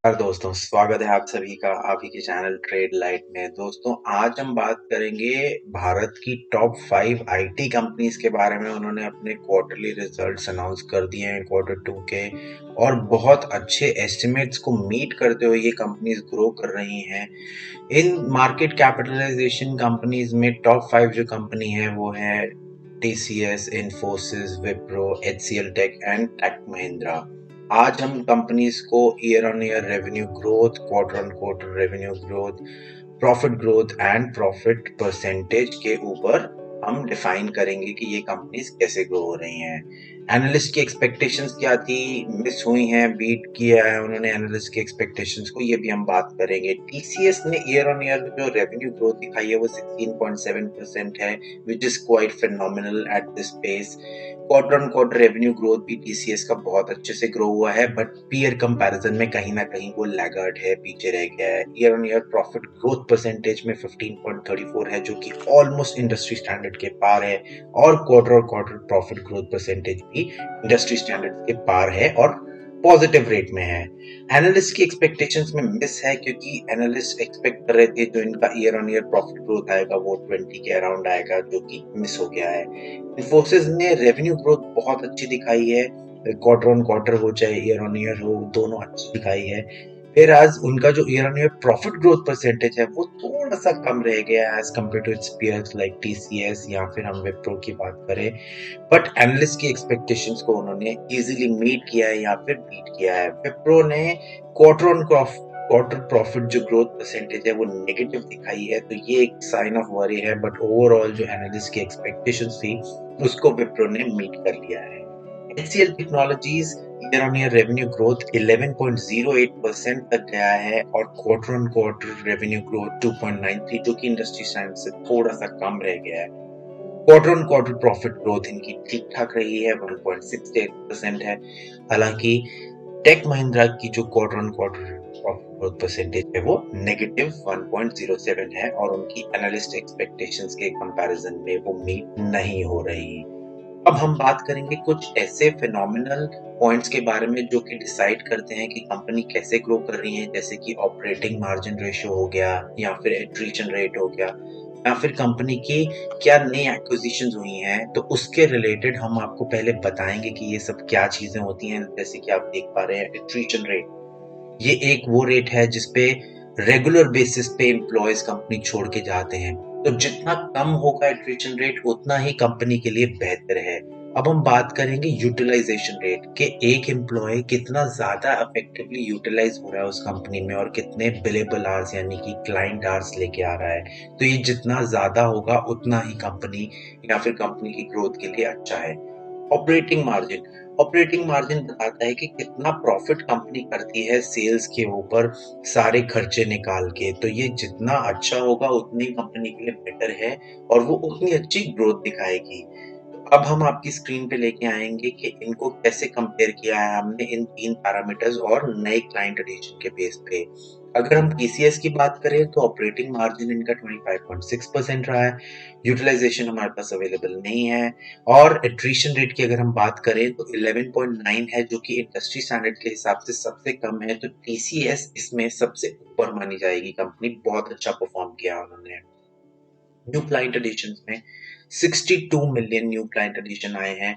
दोस्तों, स्वागत है आप सभी का आप ही के चैनल ट्रेड लाइट में। दोस्तों, आज हम बात करेंगे भारत की टॉप 5 आईटी कंपनीज के बारे में। उन्होंने अपने क्वार्टरली रिजल्ट्स अनाउंस कर दिए हैं क्वार्टर 2 के, और बहुत अच्छे एस्टिमेट्स को मीट करते हुए ये कंपनीज ग्रो कर रही हैं। इन मार्केट कैपिटलाइजेशन कंपनीज में टॉप 5 जो कंपनी है वो है टीसीएस, इन्फोसिस, विप्रो, एचसीएल टेक एंड टेक महिंद्रा। आज हम कंपनीज को year on year revenue growth, quarter on quarter revenue growth, profit growth and profit percentage के ऊपर हम डिफाइन करेंगे कि ये कंपनीज कैसे ग्रो हो रही हैं। एनालिस्ट की एक्सपेक्टेशंस क्या थी, मिस हुई हैं, बीट किया है उन्होंने एनालिस्ट की एक्सपेक्टेशंस को, ये भी हम बात करेंगे। टीसीएस ने ईयर ऑन ईयर जो रेवेन्यू ग्रोथ दिखाई है वो 16.7% है, which is quite phenomenal at this pace. Quarter on quarter revenue growth भी टीसीएस का बहुत अच्छे से ग्रो हुआ है, बट पीयर कंपैरिजन में कहीं ना कहीं वो लैगार्ड है, पीछे रह गया है। Year on year profit growth percentage में 15.34 है, जो कि ऑलमोस्ट इंडस्ट्री स्टैंडर्ड के पार है, और क्वार्टर प्रॉफिट ग्रोथ परसेंटेज भी इंडस्ट्री स्टैंडर्ड के पार है और पॉजिटिव रेट में है। एनालिस्ट की एक्सपेक्टेशंस में मिस है, क्योंकि एनालिस्ट एक्सपेक्ट कर रहे थे जो इनका year on year profit growth आएगा वो 20 के अराउंड आएगा, जो कि मिस हो गया है। इन्फोसिस ने रेवेन्यू ग्रोथ बहुत अच्छी दिखाई है, क्वार्टर ऑन क्वार्टर हो चाहे ईयर ऑन ईयर हो, दोनों अच्छी दिखाई है। फिर आज उनका जो year on year profit growth percentage है वो थोड़ा सा कम रह गया है as compared to its peers like TCS, या फिर हम विप्रो की बात करें। बट एनालिस्ट की एक्सपेक्टेशंस को उन्होंने इजीली मीट किया है या फिर बीट किया है। विप्रो ने क्वार्टर ऑन क्वार्टर प्रॉफिट जो ग्रोथ परसेंटेज है वो नेगेटिव दिखाई है, तो ये एक साइन ऑफ वरी है। बट ओवरऑल जो एनालिस्ट की एक्सपेक्टेशंस थी उसको विप्रो ने मीट कर लिया है। HCL technologies year on year revenue growth 11.08% तक गया है, और quarter on quarter revenue growth 2.93, जो कि इंडस्ट्री स्टैंडर्ड से थोड़ा सा कम रह गया है। Quarter on quarter profit growth इनकी ठीक ठाक रही है, 1.68% है। हालांकि टेक महिंद्रा की जो quarter on quarter profit growth percentage है वो नेगेटिव 1.07 है, और उनकी एनालिस्ट एक्सपेक्टेशंस के कंपैरिजन में वो मीट नहीं हो रही। अब हम बात करेंगे कुछ ऐसे फिनोमिनल पॉइंट्स के बारे में जो कि डिसाइड करते हैं कि कंपनी कैसे ग्रो कर रही है, जैसे कि ऑपरेटिंग मार्जिन रेशियो हो गया, या फिर एट्रिशन रेट हो गया, या फिर कंपनी की क्या नई एक्विजिशंस हुई हैं। तो उसके रिलेटेड हम आपको पहले बताएंगे कि ये सब क्या चीजें होती हैं। जैसे कि आप देख पा रहे हैं एट्रिशन रेट, ये एक वो रेट है जिसपे रेगुलर बेसिस पे एम्प्लॉयज कंपनी छोड़ के जाते हैं। तो जितना कम होगा एट्रिशन रेट उतना ही कंपनी के लिए बेहतर है। अब हम बात करेंगे यूटिलाइजेशन रेट के, एक एम्प्लॉय कितना ज्यादा इफेक्टिवली यूटिलाइज हो रहा है उस कंपनी में, और कितने बिलेबल आवर्स यानी कि क्लाइंट आवर्स लेके आ रहा है। तो ये जितना ज्यादा होगा उतना ही कंपनी या फिर कंपनी की ग्रोथ के लिए अच्छा है। ऑपरेटिंग मार्जिन, ऑपरेटिंग मार्जिन बताता है कि कितना प्रॉफिट कंपनी करती है सेल्स के ऊपर सारे खर्चे निकाल के। तो ये जितना अच्छा होगा उतनी कंपनी के लिए बेटर है, और वो उतनी अच्छी ग्रोथ दिखाएगी। अब हम आपकी स्क्रीन पे लेके आएंगे कि इनको कैसे कंपेयर किया है हमने इन 3 पैरामीटर्स और नए क्लाइंट एडिशन के बेस पे। अगर हम टीसीएस की बात करें तो ऑपरेटिंग मार्जिन इनका 25.6% रहा है, यूटिलाइजेशन हमारे पास अवेलेबल नहीं है, और एट्रिशन रेट की अगर हम बात करें तो 11.9 है, जो कि इंडस्ट्री स्टैंडर्ड के हिसाब से सबसे कम है। तो टीसीएस इसमें सबसे ऊपर मानी जाएगी कंपनी, बहुत अच्छा परफॉर्म किया उन्होंने। न्यू क्लाइंट एडिशन में 62 मिलियन न्यू क्लाइंट एडिशन आए हैं,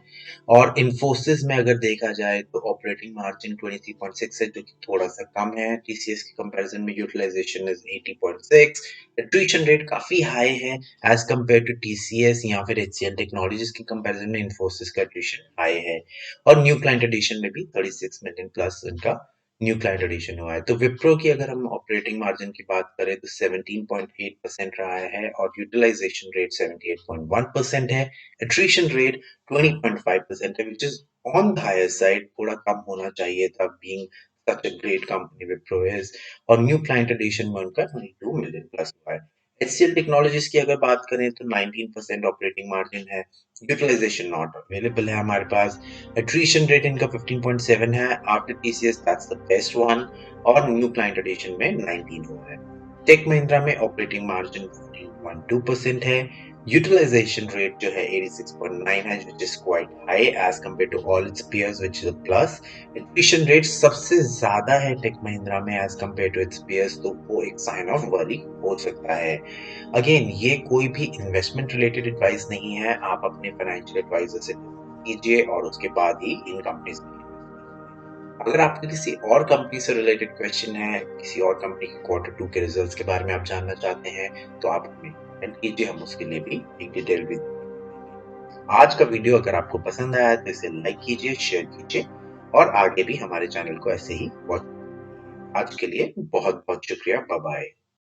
और इन्फोसिस में अगर देखा जाए तो ऑपरेटिंग मार्जिन 23.6 है, जो कि थोड़ा सा कम है टीसीएस के कंपैरिजन में। यूटिलाइजेशन इज 80.6, एट्रिशन रेट काफी हाई है एज कंपेयर टू टीसीएस या फिर एचसीएल टेक्नोलॉजीज के कंपैरिजन में इन्फोसिस का एट्रिशन हाई है। और न्यू क्लाइंट एडिशन में भी 36 मिलियन प्लस इनका न्यू क्लाइंट एडिशन हुआ है। तो विप्रो की अगर हम ऑपरेटिंग मार्जिन की बात करें तो 17.8% रहा है, और यूटिलाइजेशन रेट 78.1% है। एट्रिशन रेट 20.5% है, which is on the higher side, थोड़ा कम होना चाहिए था being such a great company Wipro is. और न्यू क्लाइंट एडिशन में उनका 22 मिलियन प्लस हुआ है। एचसीएल टेक्नोलॉजीज की अगर बात करें तो 19% ऑपरेटिंग मार्जिन है, यूटिलाइजेशन नॉट अवेलेबल है हमारे पास। एट्रिशन रेट इनका 15.7 है, after TCS that's the best one, और न्यू क्लाइंट एडिशन में 19 हुआ है। टेक महिंद्रा में ऑपरेटिंग मार्जिन 0.12% है। यूटिलाइजेशन रेट जो है 86.9 है, which is quite high as compared to all its peers, which is a plus. Attrition rate सबसे ज्यादा है टेक महिंद्रा में as compared to its peers, तो वो एक साइन ऑफ वरी हो सकता है। अगेन, ये कोई भी इन्वेस्टमेंट रिलेटेड एडवाइस नहीं है, आप अपने फाइनेंशियल एडवाइजर से कीजिए और उसके बाद ही इन कंपनीज में इन्वेस्ट कीजिए। अगर आपको किसी और कंपनी से रिलेटेड क्वेश्चन है, किसी और कंपनी के क्वार्टर टू के रिजल्ट्स के बारे में आप जानना चाहते हैं, तो आप हमें कमेंट कीजिए, हम उसके लिए भी एक डिटेल वीडियो बनाएंगे। आज का वीडियो अगर आपको पसंद आया तो इसे लाइक कीजिए, शेयर कीजिए और आगे भी हमारे चैनल को ऐसे ही वॉच। आज के लिए बहुत बहुत शुक्रिया। Bye bye.